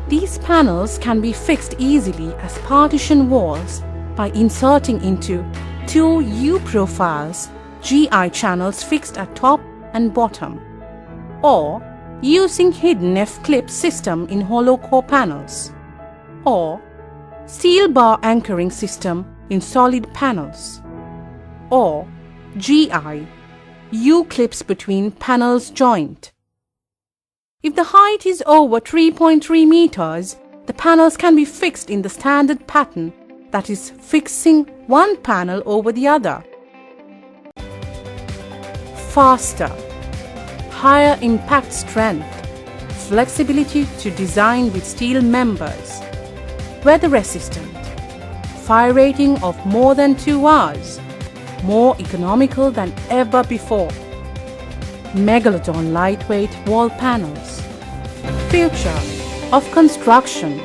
These panels can be fixed easily as partition walls by inserting into two U-profiles GI channels fixed at top and bottom, or using hidden F-clip system in hollow core panels, or steel bar anchoring system in solid panels, or GI U-clips between panels joint. If the height is over 3.3 meters, the panels can be fixed in the standard pattern, that is, fixing one panel over the other. Faster, higher impact strength, flexibility to design with steel members, weather resistant, fire rating of more than 2 hours, more economical than ever before. Megalodon lightweight wall panels. Future of construction.